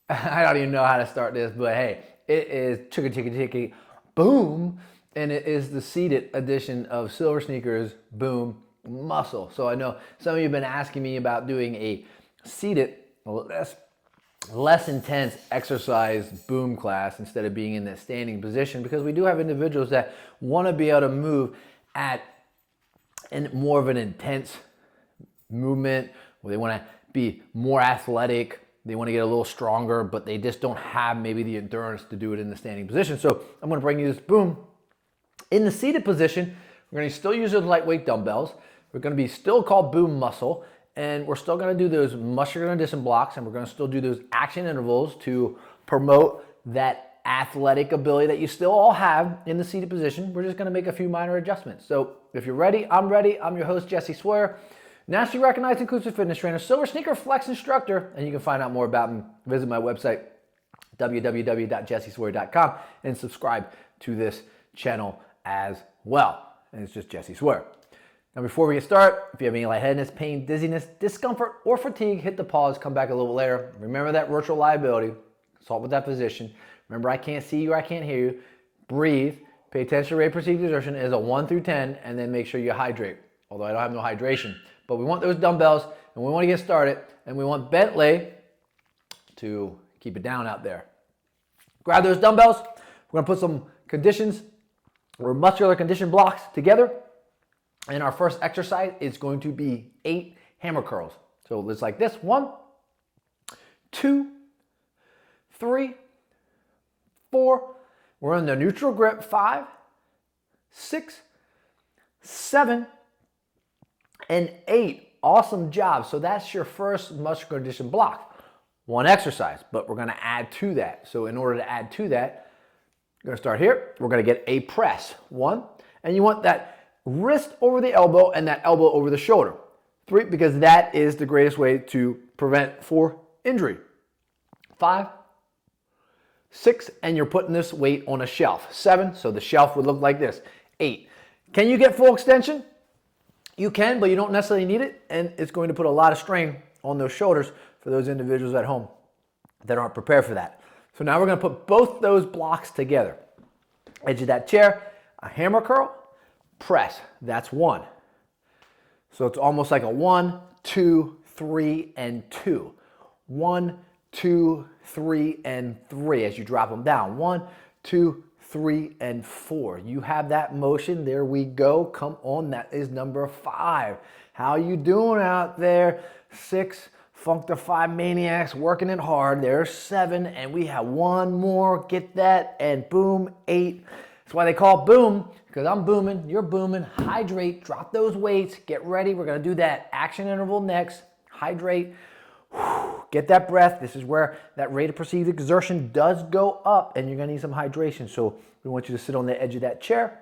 I don't even know how to start this, but hey, it is chicka chicka chicka boom, and it is the seated edition of SilverSneakers Boom Muscle. So I know some of you have been asking me about doing a seated, less intense exercise boom class instead of being in that standing position, because we do have individuals that want to be able to move at more of an intense movement, where they want to be more athletic, they want to get a little stronger, but they just don't have maybe the endurance to do it in the standing position. So I'm going to bring you this boom in the seated position. We're going to still use those lightweight dumbbells. We're going to be still called boom muscle, and we're still going to do those muscular condition blocks, and we're going to still do those action intervals to promote that athletic ability that you still all have in the seated position. We're just going to make a few minor adjustments. So if you're ready, I'm ready. I'm your host, Jesse Swear, nationally recognized inclusive fitness trainer, Silver Sneaker Flex instructor, and you can find out more about me. Visit my website, www.jesseswear.com, and subscribe to this channel as well. And it's just Jesse Swear. Now, before we get started, if you have any lightheadedness, pain, dizziness, discomfort, or fatigue, hit the pause, come back a little later. Remember that virtual liability. Consult with that physician. Remember, I can't see you or I can't hear you. Breathe. Pay attention to rate perceived exertion is a 1 through 10, and then make sure you hydrate. Although I don't have no hydration. But we want those dumbbells, and we want to get started, and we want Bentley to keep it down out there. Grab those dumbbells. We're going to put some conditions or muscular condition blocks together. And our first exercise is going to be 8 hammer curls. So it's like this: 1, 2, 3, 4. We're in the neutral grip. 5, 6, 7, and 8. Awesome job. So that's your first muscular condition block. One exercise, but we're going to add to that. So in order to add to that, we're going to start here. We're going to get a press. 1, and you want that wrist over the elbow and that elbow over the shoulder. 3, because that is the greatest way to prevent injury. 5, 6, and you're putting this weight on a shelf. 7, so the shelf would look like this. 8. Can you get full extension? You can, but you don't necessarily need it, and it's going to put a lot of strain on those shoulders for those individuals at home that aren't prepared for that. So now we're going to put both those blocks together. Edge of that chair, a hammer curl, press. That's 1. So it's almost like a 1, 2, 3, and 2. 1, 2, 3, and 3 as you drop them down. 1, 2, 3, and 4. You have that motion. There we go. Come on. That is number 5. How you doing out there? 6 Funkified maniacs working it hard. There's 7, and we have 1 more. Get that, and boom, 8. That's why they call it boom, because I'm booming, you're booming. Hydrate, drop those weights, get ready. We're going to do that action interval next. Hydrate, get that breath. This is where that rate of perceived exertion does go up, and you're going to need some hydration. So we want you to sit on the edge of that chair,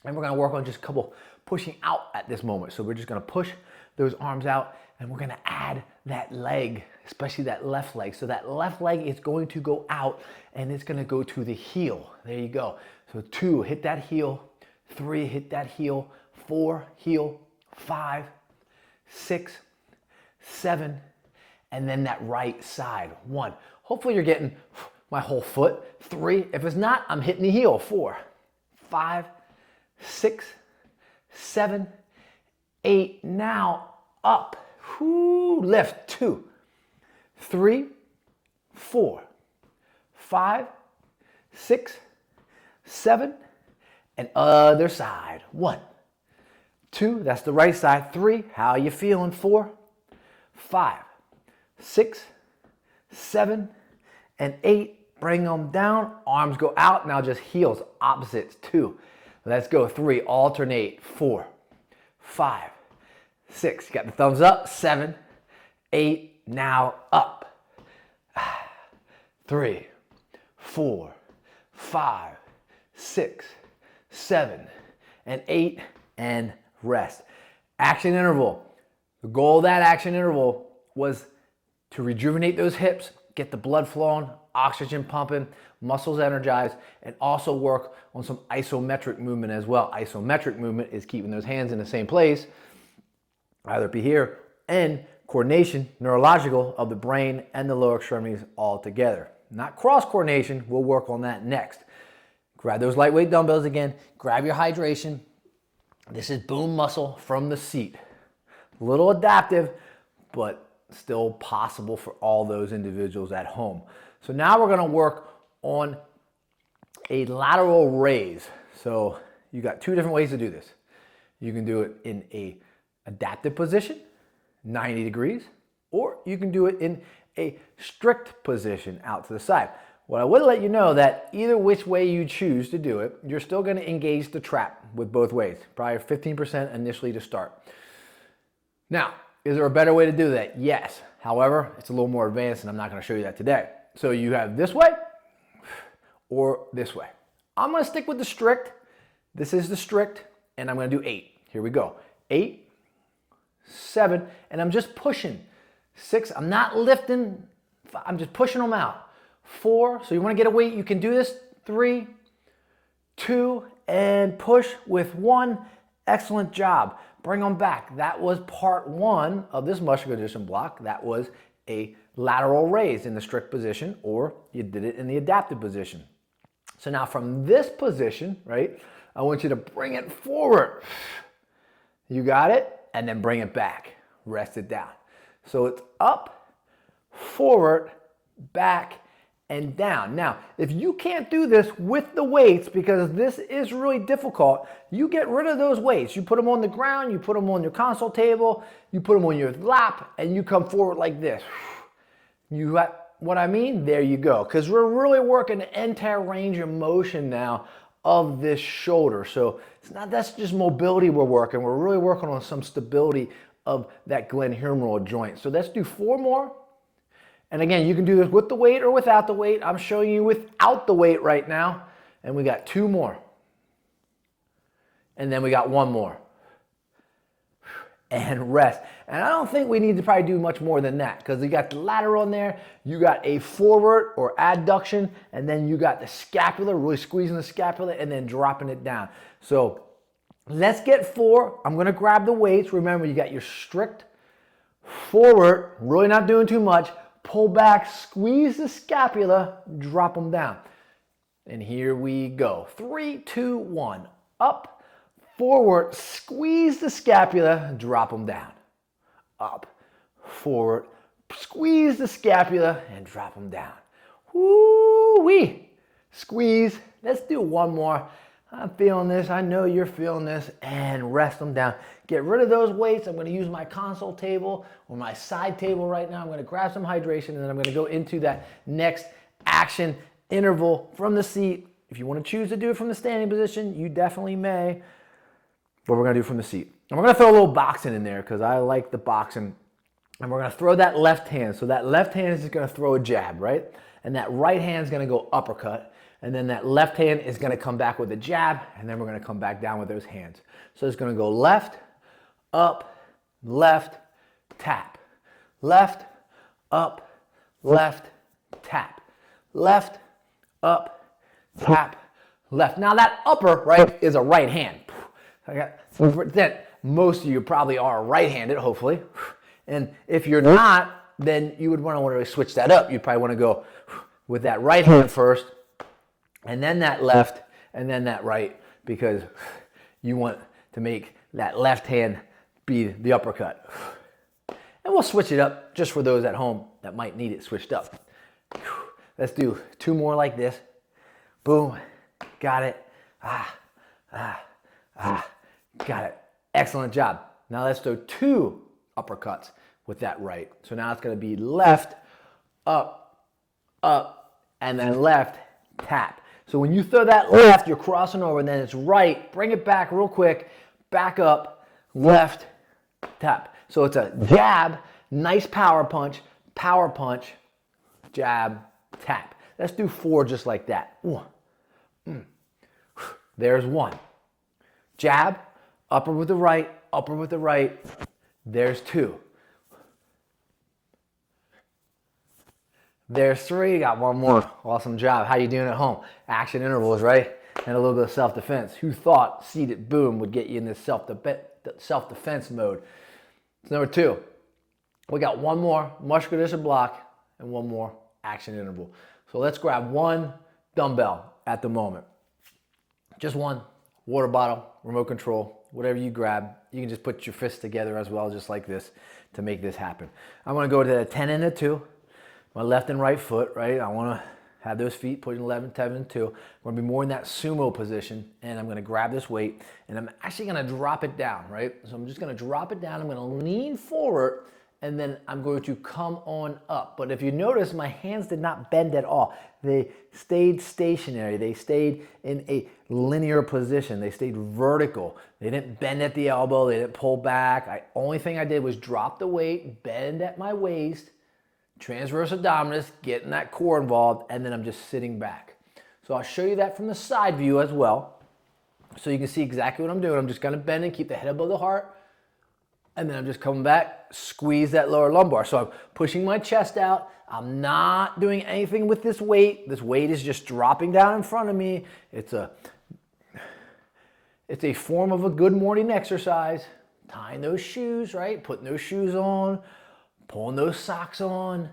and we're going to work on just a couple pushing out at this moment. So we're just going to push those arms out, and we're going to add that leg, especially that left leg. So that left leg is going to go out, and it's going to go to the heel. There you go. So 2, hit that heel. 3, hit that heel. 4, heel. 5, 6, 7, and then that right side. 1. Hopefully you're getting my whole foot. 3, if it's not, I'm hitting the heel. 4, 5, 6, 7, 8. Now up. Whoo, lift. 2, 3, 4, 5, 6, 7, and other side. 1, 2, that's the right side. 3, how you feeling? 4, 5, 6, 7, and 8. Bring them down. Arms go out. Now just heels, opposites. 2. Let's go. 3, alternate. 4, 5, 6. You got the thumbs up. 7, 8. Now up. 3, 4, 5, 6, 7, and 8, and rest. Action interval. The goal of that action interval was to rejuvenate those hips, get the blood flowing, oxygen pumping, muscles energized, and also work on some isometric movement as well. Isometric movement is keeping those hands in the same place, either be here, and coordination, neurological, of the brain and the lower extremities all together. Not cross coordination, we'll work on that next. Grab those lightweight dumbbells again, grab your hydration. This is boom muscle from the seat. A little adaptive, but still possible for all those individuals at home. So now we're gonna work on a lateral raise. So you got two different ways to do this. You can do it in a adaptive position, 90 degrees, or you can do it in a strict position out to the side. What I would let you know that either which way you choose to do it, you're still gonna engage the trap with both ways, probably 15% initially to start. Now, is there a better way to do that? Yes. However, it's a little more advanced and I'm not gonna show you that today. So you have this way or this way. I'm gonna stick with the strict. This is the strict and I'm gonna do 8. Here we go. 8, 7, and I'm just pushing. 6, I'm not lifting, I'm just pushing them out. 4, so you wanna get a weight, you can do this. 3, 2, and push with 1. Excellent job. Bring them back. That was part 1 of this muscular condition block. That was a lateral raise in the strict position, or you did it in the adaptive position. So now from this position, right, I want you to bring it forward. You got it? And then bring it back. Rest it down. So it's up, forward, back, and down. Now, if you can't do this with the weights, because this is really difficult, you get rid of those weights. You put them on the ground, you put them on your console table, you put them on your lap, and you come forward like this. You got what I mean? There you go. Because we're really working the entire range of motion now of this shoulder. So it's not, that's just mobility we're working. We're really working on some stability of that glenohumeral joint. So let's do 4 more. And again, you can do this with the weight or without the weight. I'm showing you without the weight right now. And we got 2 more. And then we got 1 more. And rest. And I don't think we need to probably do much more than that, because you got the lateral in there, you got a forward or adduction, and then you got the scapula, really squeezing the scapula and then dropping it down. So let's get 4. I'm gonna grab the weights. Remember, you got your strict forward, really not doing too much. Pull back, squeeze the scapula, drop them down. And here we go. 3, 2, 1. Up, forward, squeeze the scapula, drop them down. Up, forward, squeeze the scapula, and drop them down. Woo-wee. Squeeze. Let's do 1 more. I'm feeling this. I know you're feeling this. And rest them down. Get rid of those weights. I'm going to use my console table or my side table right now. I'm going to grab some hydration, and then I'm going to go into that next action interval from the seat. If you want to choose to do it from the standing position, you definitely may. But we're going to do it from the seat. And we're going to throw a little boxing in there because I like the boxing. And we're going to throw that left hand. So that left hand is just going to throw a jab, right? And that right hand is going to go uppercut. And then that left hand is going to come back with a jab. And then we're going to come back down with those hands. So it's going to go left, up, left, tap. Left, up, left, tap. Left, up, tap, left. Now that upper, right, is a right hand. Then most of you probably are right-handed, hopefully. And if you're not, then you would want to really switch that up. You'd probably want to go with that right hand first, and then that left, and then that right, because you want to make that left hand be the uppercut. And we'll switch it up just for those at home that might need it switched up. Let's do 2 more like this. Boom. Got it. Got it. Excellent job. Now let's do 2 uppercuts with that right. So now it's going to be left, up, and then left, tap. So when you throw that left, you're crossing over, and then it's right. Bring it back real quick. Back up, left, tap. So it's a jab, nice power punch, jab, tap. Let's do 4 just like that. There's 1. Jab, upper with the right, There's 2. There's 3, got 1 more. Awesome job. How you doing at home? Action intervals, right? And a little bit of self-defense. Who thought seated boom would get you in this self-defense mode? It's number 2. We got one more muscular condition block and one more action interval. So let's grab one dumbbell at the moment. Just one, water bottle, remote control, whatever you grab. You can just put your fists together as well, just like this, to make this happen. I'm gonna go to a 10 and a 2, my left and right foot, right? I wanna have those feet put in 11, 10, and 2. I'm gonna be more in that sumo position, and I'm gonna grab this weight, and I'm actually gonna drop it down, right? So I'm just gonna drop it down, I'm gonna lean forward, and then I'm going to come on up. But if you notice, my hands did not bend at all. They stayed stationary. They stayed in a linear position. They stayed vertical. They didn't bend at the elbow. They didn't pull back. Only thing I did was drop the weight, bend at my waist, transverse abdominis, getting that core involved, and then I'm just sitting back. So I'll show you that from the side view as well, so you can see exactly what I'm doing. I'm just gonna bend and keep the head above the heart, and then I'm just coming back, squeeze that lower lumbar. So I'm pushing my chest out. I'm not doing anything with this weight. This weight is just dropping down in front of me. It's a form of a good morning exercise. Tying those shoes, right? Putting those shoes on, pulling those socks on,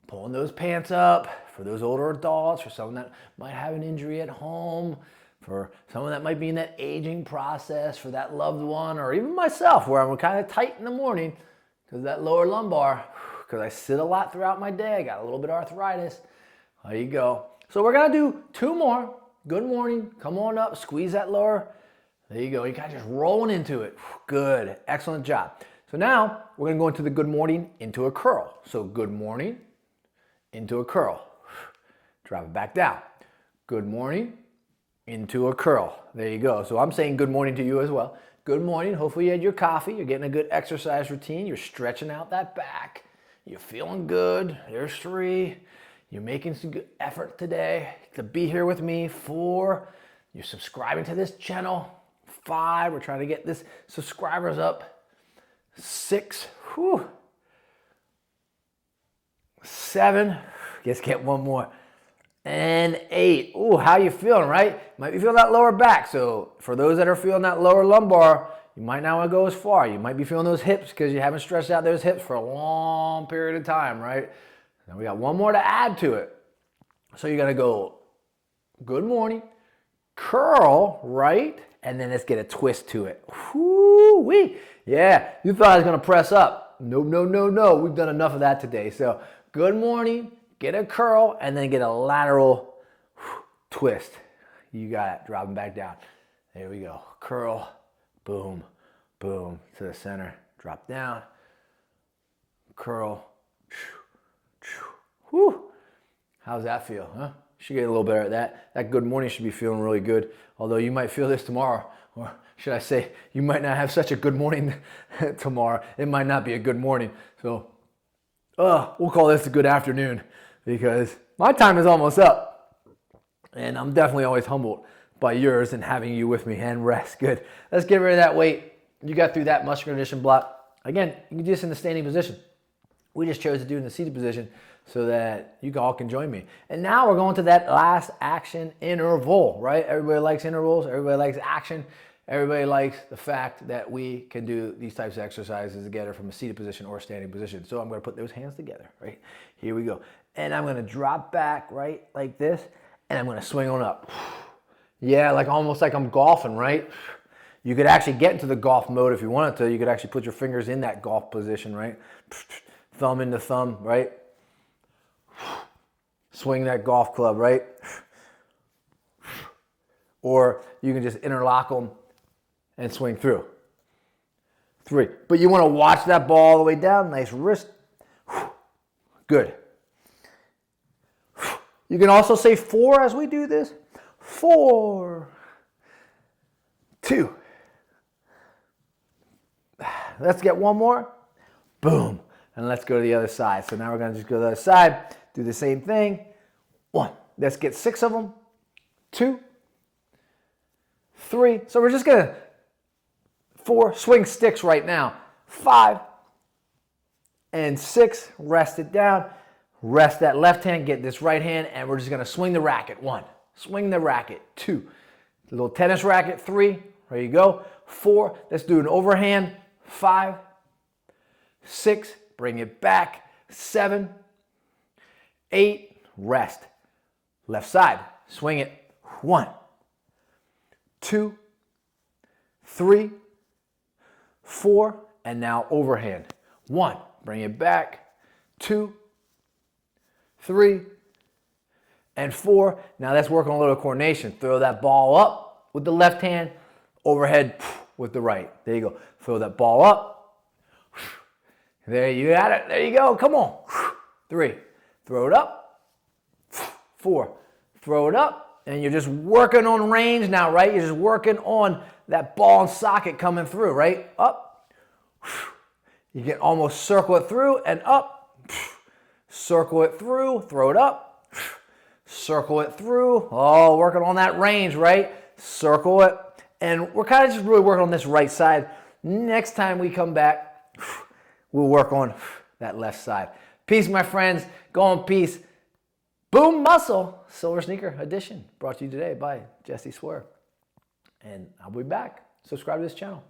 pulling those pants up for those older adults, for someone that might have an injury at home, for someone that might be in that aging process, for that loved one, or even myself, where I'm kind of tight in the morning because that lower lumbar, because I sit a lot throughout my day. I got a little bit of arthritis. There you go. So we're gonna do 2 more. Good morning. Come on up, squeeze that lower. There you go. You guys just rolling into it. Good. Excellent job. So now we're gonna go into the good morning into a curl. So good morning into a curl. Drop it back down. Good morning into a curl. There you go. So I'm saying good morning to you as well. Good morning. Hopefully you had your coffee. You're getting a good exercise routine. You're stretching out that back. You're feeling good. There's 3. You're making some good effort today to be here with me. 4, you're subscribing to this channel. 5, we're trying to get this subscribers up. 6, whew. 7, let's get one more. And 8. Ooh, how you feeling, right? Might be feeling that lower back. So for those that are feeling that lower lumbar, you might not want to go as far. You might be feeling those hips because you haven't stretched out those hips for a long period of time, right? Now we got one more to add to it. So you're gonna go, good morning, curl, right? And then let's get a twist to it. Whoo-wee. Yeah, you thought I was gonna press up. No, no, no, no. We've done enough of that today. So good morning, get a curl, and then get a lateral twist. You got it, dropping back down. There we go, curl, boom, boom, to the center, drop down, curl, whew. How's that feel, huh? Should get a little better at that. That good morning should be feeling really good, although you might feel this tomorrow, or should I say, you might not have such a good morning tomorrow. It might not be a good morning, so we'll call this a good afternoon, because my time is almost up, and I'm definitely always humbled by yours and having you with me. And rest. Good. Let's get rid of that weight. You got through that muscular condition block. Again, you can do this in the standing position. We just chose to do it in the seated position so that you all can join me. And now we're going to that last action interval, right? Everybody likes intervals. Everybody likes action. Everybody likes the fact that we can do these types of exercises together from a seated position or a standing position. So I'm going to put those hands together, right? Here we go. And I'm going to drop back, right, like this, and I'm going to swing on up. Yeah, like almost like I'm golfing, right? You could actually get into the golf mode if you wanted to. You could actually put your fingers in that golf position, right? Thumb into thumb, right? Swing that golf club, right? Or you can just interlock them and swing through. 3. But you want to watch that ball all the way down. Nice wrist. Good. You can also say 4 as we do this. 4, 2. Let's get one more. Boom. And let's go to the other side. So now we're going to just go to the other side. Do the same thing. 1. Let's get 6 of them. 2, 3. So we're just going to 4 swing sticks right now. 5 and 6. Rest it down. Rest that left hand. Get this right hand. And we're just going to swing the racket. 1. Swing the racket. 2. A little tennis racket. 3. There you go. 4. Let's do an overhand. 5, 6. bring it back. 7, 8, rest. Left side, swing it. 1, 2, 3, 4, and now overhand. 1, bring it back. 2, 3, and 4. Now let's work on a little coordination. Throw that ball up with the left hand, overhead with the right. There you go. Throw that ball up. There you got it. There you go. Come on. 3, throw it up. 4, throw it up. And you're just working on range now, right? You're just working on that ball and socket coming through, right? Up. You can almost circle it through and up. Circle it through, throw it up. Circle it through. Oh, working on that range, right? Circle it. And we're kind of just really working on this right side. Next time we come back, we'll work on that left side. Peace, my friends. Go in peace. Boom Muscle, Silver Sneaker Edition, brought to you today by Jesse Swerve. And I'll be back. Subscribe to this channel.